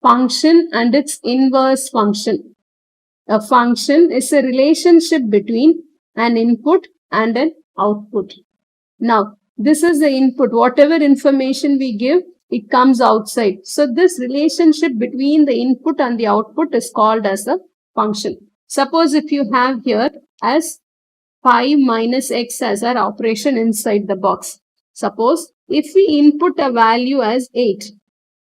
function and its inverse function. A function is a relationship between an input and an output. Now, this is the input. Whatever information we give, it comes outside. So, this relationship between the input and the output is called as a function. Suppose if you have here as 5 minus x as our operation inside the box. Suppose if we input a value as 8,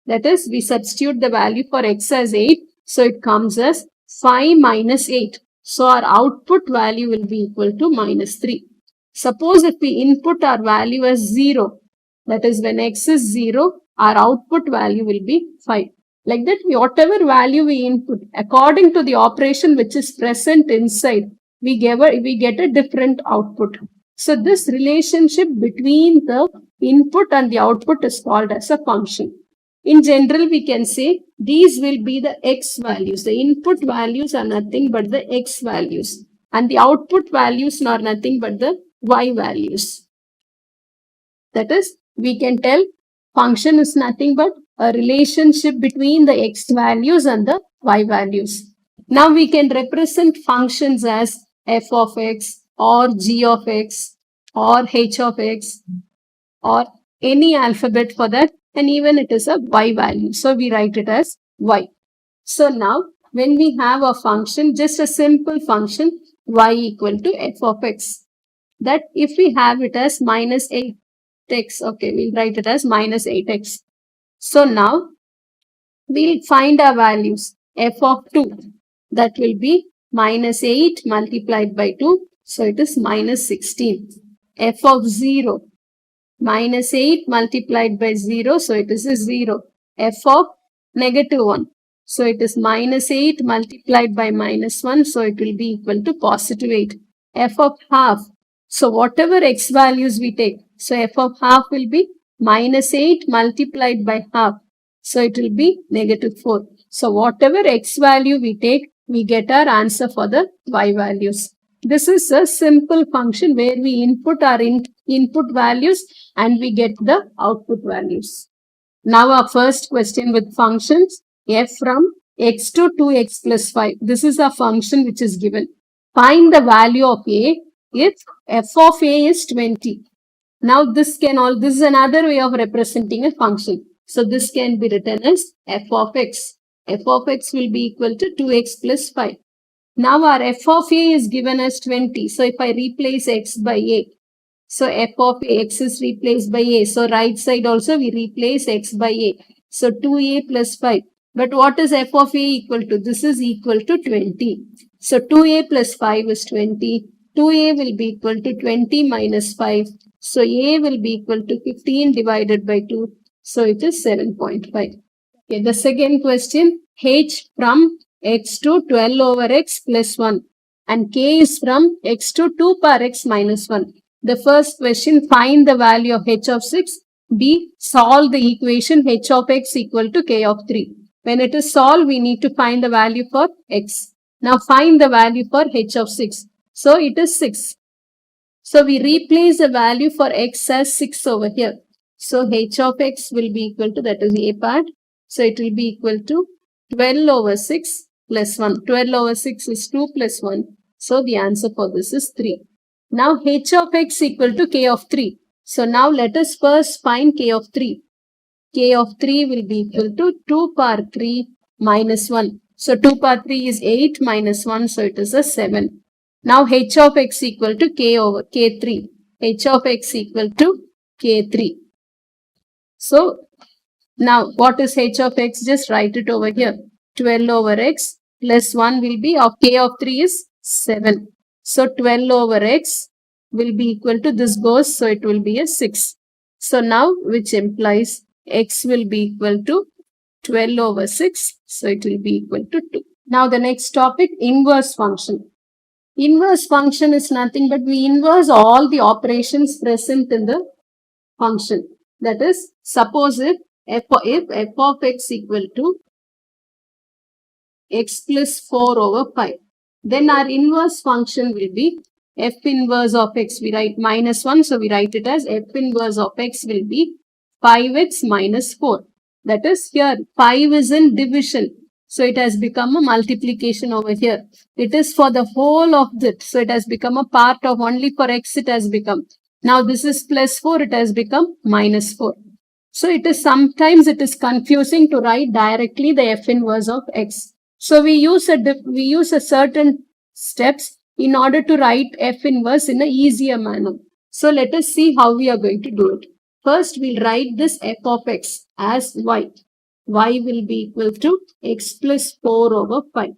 that is, we substitute the value for x as 8, so it comes as 5 minus 8. So our output value will be equal to minus 3. Suppose if we input our value as 0, that is, when x is 0, our output value will be 5. Like that, whatever value we input, according to the operation which is present inside, we get a different output. So this relationship between the input and the output is called as a function. In general, we can say these will be the x values. The input values are nothing but the x values, and the output values are nothing but the y values. That is, we can tell function is nothing but a relationship between the x values and the y values. Now we can represent functions as f of x or g of x or h of x or any alphabet for that, and even it is a y value. So we write it as y. So now when we have a function, just a simple function y equal to f of x, that if we have it as minus 8x, okay, we'll write it as minus 8x. So now we'll find our values. F of 2, that will be minus 8 multiplied by 2, so it is minus 16. F of 0, minus 8 multiplied by 0, so it is a 0. F of negative 1, so it is minus 8 multiplied by minus 1, so it will be equal to positive 8. F of half, so whatever x values we take, so f of half will be minus 8 multiplied by half, so it will be negative 4. So whatever x value we take, we get our answer for the y values. This is a simple function where we input our input values and we get the output values. Now our first question with functions, f from x to 2x plus 5. This is a function which is given. Find the value of a if f of a is 20. Now this is another way of representing a function. So this can be written as f of x. F of x will be equal to 2x plus 5. Now our f of a is given as 20. So if I replace x by a, so f of a, x is replaced by a. So right side also we replace x by a. So 2a plus 5. But what is f of a equal to? This is equal to 20. So 2a plus 5 is 20. 2a will be equal to 20 minus 5. So a will be equal to 15 divided by 2. So it is 7.5. Okay, the second question, h from x to 12 over x plus 1 and k is from x to 2 power x minus 1. The first question, find the value of h of 6. B, solve the equation h of x equal to k of 3. When it is solved, we need to find the value for x. Now find the value for h of 6. So it is 6. So we replace the value for x as 6 over here. So h of x will be equal to, that is a part. So it will be equal to 12 over 6 plus 1. 12 over 6 is 2 plus 1. So the answer for this is 3. Now h of x equal to k of 3. So now let us first find k of 3. K of 3 will be equal to 2 power 3 minus 1. So 2 power 3 is 8 minus 1. So it is a 7. Now h of x equal to k over k3. H of x equal to k3. So now what is h of x? Just write it over here. 12 over x plus 1 will be of k of 3 is 7. So 12 over x will be equal to this goes. So it will be a 6. So now which implies x will be equal to 12 over 6. So it will be equal to 2. Now the next topic, inverse function. Inverse function is nothing but we inverse all the operations present in the function. That is, suppose if f of x equal to x plus 4 over 5, then our inverse function will be f inverse of x. We write minus 1, so we write it as f inverse of x will be 5x minus 4. That is here 5 is in division. So it has become a multiplication over here. It is for the whole of it. So it has become a part of only for x it has become. Now this is plus 4. It has become minus 4. So it is sometimes it is confusing to write directly the f inverse of x. So we use a certain steps in order to write f inverse in a easier manner. So let us see how we are going to do it. First, we'll write this f of x as y. Y will be equal to x plus 4 over 5.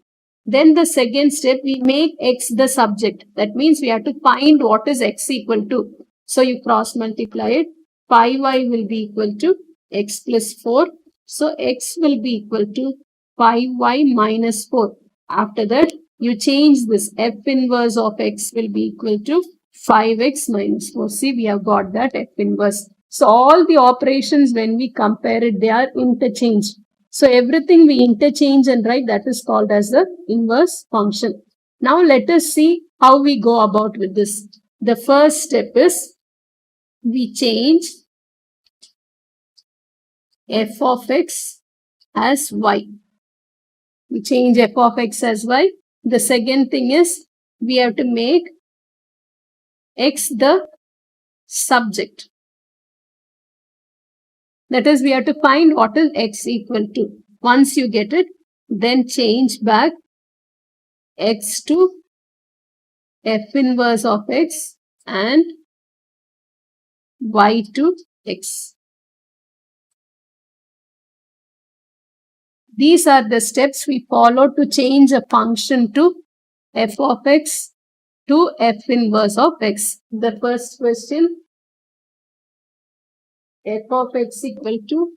Then the second step, we make x the subject. That means we have to find what is x equal to. So you cross multiply it. 5y will be equal to x plus 4. So x will be equal to 5y minus 4. After that, you change this f inverse of x will be equal to 5x minus 4. See, we have got that f inverse. So all the operations when we compare it, they are interchanged. So everything we interchange and write, that is called as the inverse function. Now let us see how we go about with this. The first step is we change f of x as y. We change f of x as y. The second thing is we have to make x the subject. That is, we have to find what is x equal to. Once you get it, then change back x to f inverse of x and y to x. These are the steps we follow to change a function to f of x to f inverse of x. The first question, f of x equal to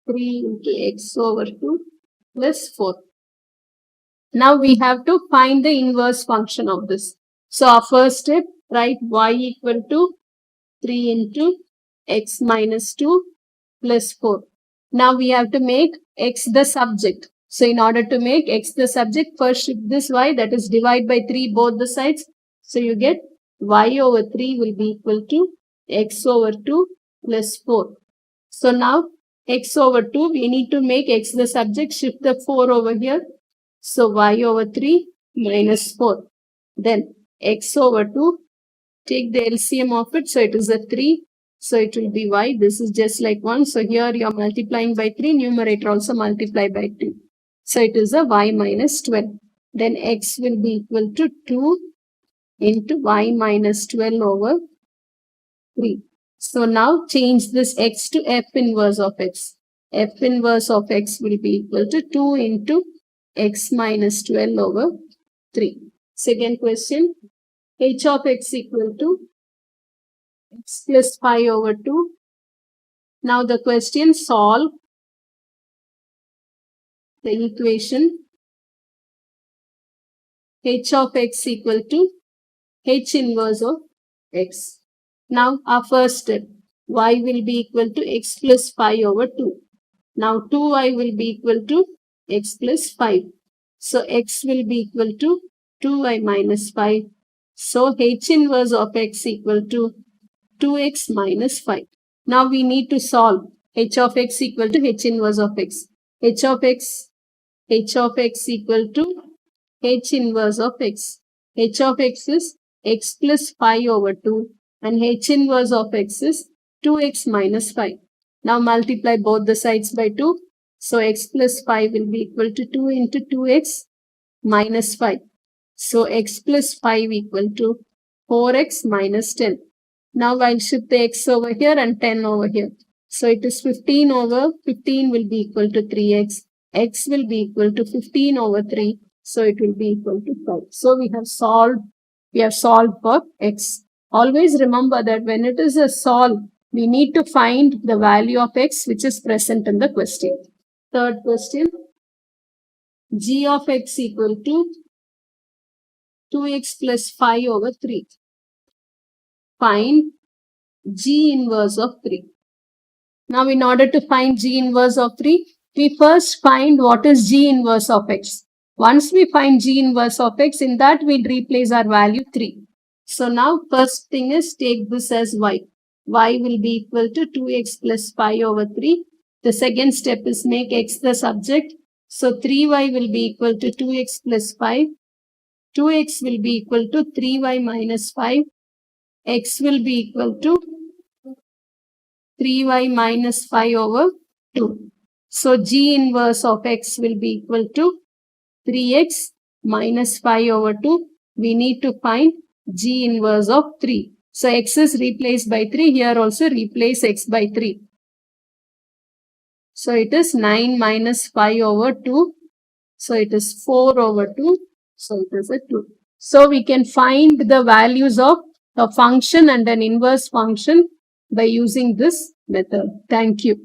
3 into x over 2 plus 4. Now we have to find the inverse function of this. So our first step, write y equal to 3 into x minus 2 plus 4. Now we have to make x the subject. So in order to make x the subject, first shift this y, that is divide by 3 both the sides. So you get y over 3 will be equal to x over 2 plus 4. So now x over 2, we need to make x the subject, shift the 4 over here. So y over 3 minus 4. Then x over 2, take the LCM of it. So it is a 3. So it will be y. This is just like 1. So here you are multiplying by 3. Numerator also multiply by 2. So it is a y minus 12. Then x will be equal to 2 into y minus 12 over 3. So now change this x to f inverse of x. F inverse of x will be equal to 2 into x minus 12 over 3. Second question, h of x equal to x plus 5 over 2. Now the question, solve the equation h of x equal to h inverse of x. Now our first step, y will be equal to x plus 5 over 2. Now 2y will be equal to x plus 5. So x will be equal to 2y minus 5. So h inverse of x equal to 2x minus 5. Now we need to solve h of x equal to h inverse of x. h of x equal to h inverse of x. h of x is x plus 5 over 2 and h inverse of x is 2x minus 5. Now multiply both the sides by 2. So x plus 5 will be equal to 2 into 2x minus 5. So x plus 5 equal to 4x minus 10. Now I'll shift the x over here and 10 over here. So it is 15 over 15 will be equal to 3x. X will be equal to 15 over 3. So it will be equal to 5. So we have solved for x. Always remember that when it is a solve, we need to find the value of x which is present in the question. Third question, g of x equal to 2x plus 5 over 3. Find g inverse of 3. Now in order to find g inverse of 3, we first find what is g inverse of x. Once we find g inverse of x, in that we'll replace our value 3. So now first thing is take this as y. Y will be equal to 2x plus 5 over 3. The second step is make x the subject. So 3y will be equal to 2x plus 5. 2x will be equal to 3y minus 5. X will be equal to 3y minus 5 over 2. So G inverse of x will be equal to 3x minus 5 over 2. We need to find G inverse of 3. So x is replaced by 3. Here also replace x by 3. So it is 9 minus 5 over 2. So it is 4 over 2. So it is a 2. So we can find the values of a function and an inverse function by using this method. Thank you.